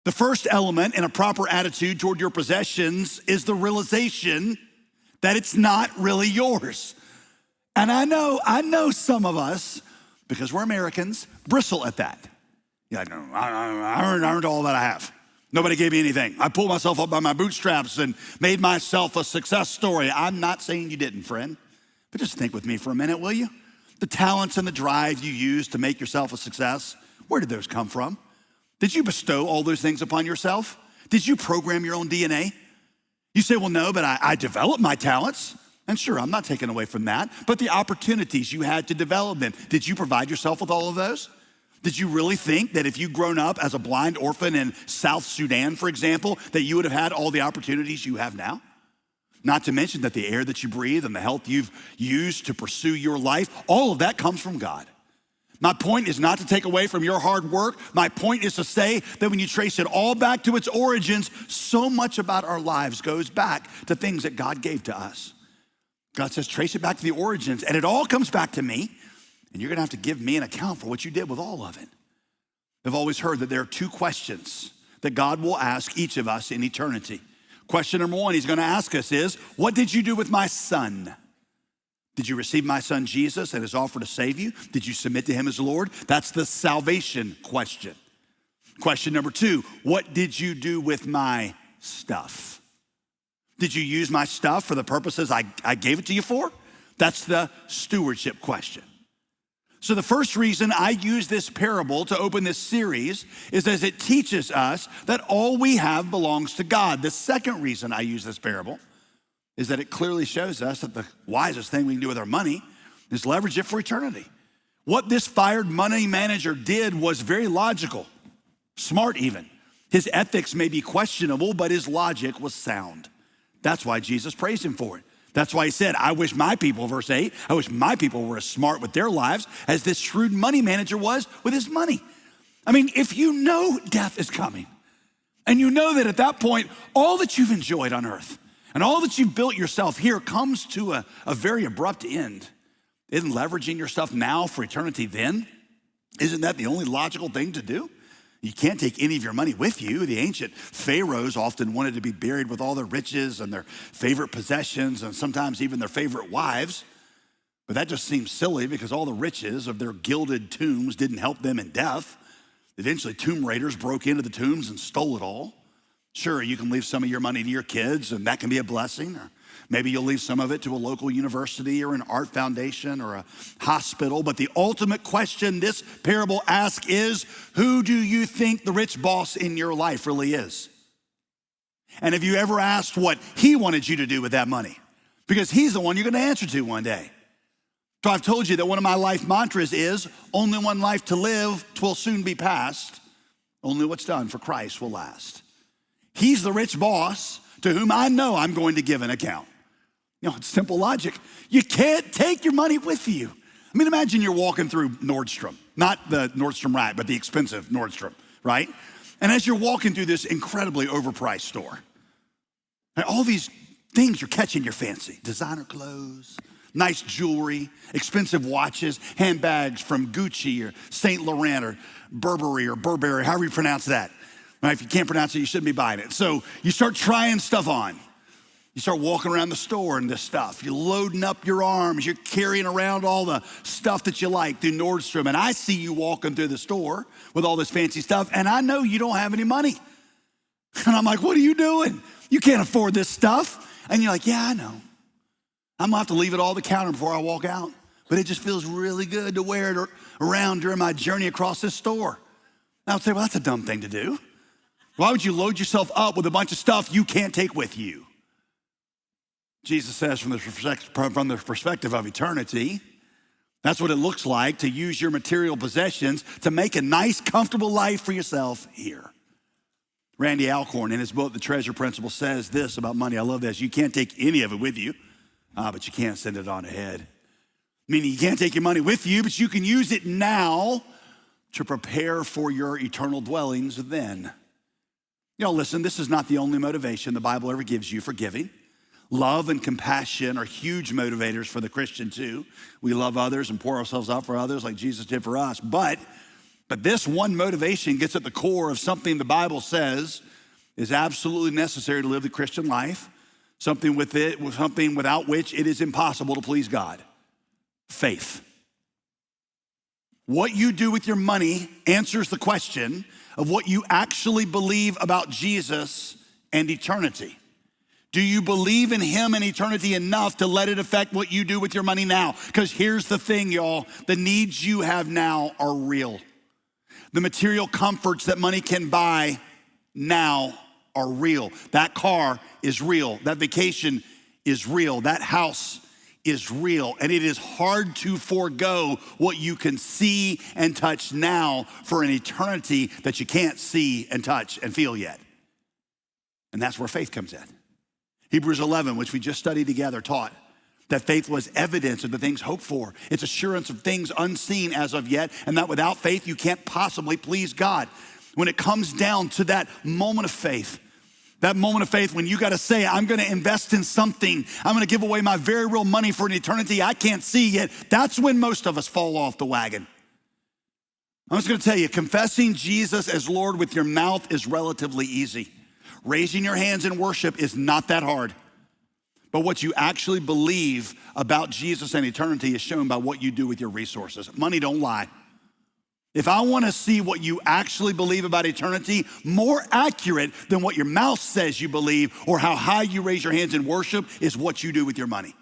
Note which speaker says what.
Speaker 1: The first element in a proper attitude toward your possessions is the realization that it's not really yours. And I know some of us, because we're Americans, bristle at that. Yeah, no, I earned all that I have. Nobody gave me anything. I pulled myself up by my bootstraps and made myself a success story. I'm not saying you didn't, friend, but just think with me for a minute, will you? The talents and the drive you use to make yourself a success, where did those come from? Did you bestow all those things upon yourself? Did you program your own DNA? You say, well, no, but I developed my talents. And sure, I'm not taking away from that, but the opportunities you had to develop them, did you provide yourself with all of those? Did you really think that if you'd grown up as a blind orphan in South Sudan, for example, that you would have had all the opportunities you have now? Not to mention that the air that you breathe and the health you've used to pursue your life, all of that comes from God. My point is not to take away from your hard work. My point is to say that when you trace it all back to its origins, so much about our lives goes back to things that God gave to us. God says, trace it back to the origins, and it all comes back to me, and you're gonna have to give me an account for what you did with all of it. I've always heard that there are two questions that God will ask each of us in eternity. Question number one he's gonna ask us is, what did you do with my son? Did you receive my son Jesus and his offer to save you? Did you submit to him as Lord? That's the salvation question. Question number two, what did you do with my stuff? Did you use my stuff for the purposes I gave it to you for? That's the stewardship question. So the first reason I use this parable to open this series is as it teaches us that all we have belongs to God. The second reason I use this parable is that it clearly shows us that the wisest thing we can do with our money is leverage it for eternity. What this fired money manager did was very logical, smart even. His ethics may be questionable, but his logic was sound. That's why Jesus praised him for it. That's why he said, I wish my people, verse 8, I wish my people were as smart with their lives as this shrewd money manager was with his money. I mean, if you know death is coming, and you know that at that point, all that you've enjoyed on earth and all that you've built yourself here comes to a very abrupt end, isn't leveraging your stuff now for eternity then? Isn't that the only logical thing to do? You can't take any of your money with you. The ancient pharaohs often wanted to be buried with all their riches and their favorite possessions and sometimes even their favorite wives. But that just seems silly because all the riches of their gilded tombs didn't help them in death. Eventually, tomb raiders broke into the tombs and stole it all. Sure, you can leave some of your money to your kids and that can be a blessing. Or maybe you'll leave some of it to a local university or an art foundation or a hospital. But the ultimate question this parable asks is, who do you think the rich boss in your life really is? And have you ever asked what he wanted you to do with that money? Because he's the one you're gonna answer to one day. So I've told you that one of my life mantras is, only one life to live, 'twill soon be past. Only what's done for Christ will last. He's the rich boss to whom I know I'm going to give an account. You know, it's simple logic. You can't take your money with you. I mean, imagine you're walking through Nordstrom, not the Nordstrom Rack, but the expensive Nordstrom, right? And as you're walking through this incredibly overpriced store, and all these things are catching your fancy. Designer clothes, nice jewelry, expensive watches, handbags from Gucci or Saint Laurent or Burberry or Burberry, however you pronounce that. Right? If you can't pronounce it, you shouldn't be buying it. So you start trying stuff on. You start walking around the store and this stuff. You're loading up your arms. You're carrying around all the stuff that you like through Nordstrom. And I see you walking through the store with all this fancy stuff, and I know you don't have any money. And I'm like, what are you doing? You can't afford this stuff. And you're like, yeah, I know. I'm gonna have to leave it all at the counter before I walk out. But it just feels really good to wear it around during my journey across this store. And I would say, well, that's a dumb thing to do. Why would you load yourself up with a bunch of stuff you can't take with you? Jesus says from the perspective of eternity, that's what it looks like to use your material possessions to make a nice, comfortable life for yourself here. Randy Alcorn, in his book, The Treasure Principle, says this about money. I love this. You can't take any of it with you, but you can't send it on ahead. Meaning you can't take your money with you, but you can use it now to prepare for your eternal dwellings then. You know, listen, this is not the only motivation the Bible ever gives you for giving. Love and compassion are huge motivators for the Christian too. We love others and pour ourselves out for others like Jesus did for us. But But this one motivation gets at the core of something the Bible says is absolutely necessary to live the Christian life, something without which it is impossible to please God: faith. What you do with your money answers the question of what you actually believe about Jesus and eternity. Do you believe in him and eternity enough to let it affect what you do with your money now? Because here's the thing, y'all, the needs you have now are real. The material comforts that money can buy now are real. That car is real. That vacation is real. That house is real. And it is hard to forego what you can see and touch now for an eternity that you can't see and touch and feel yet. And that's where faith comes in. Hebrews 11, which we just studied together, taught that faith was evidence of the things hoped for. It's assurance of things unseen as of yet, and that without faith, you can't possibly please God. When it comes down to that moment of faith when you gotta say, I'm gonna invest in something, I'm gonna give away my very real money for an eternity I can't see yet, that's when most of us fall off the wagon. I'm just gonna tell you, confessing Jesus as Lord with your mouth is relatively easy. Raising your hands in worship is not that hard. But what you actually believe about Jesus and eternity is shown by what you do with your resources. Money don't lie. If I want to see what you actually believe about eternity, more accurate than what your mouth says you believe or how high you raise your hands in worship is what you do with your money.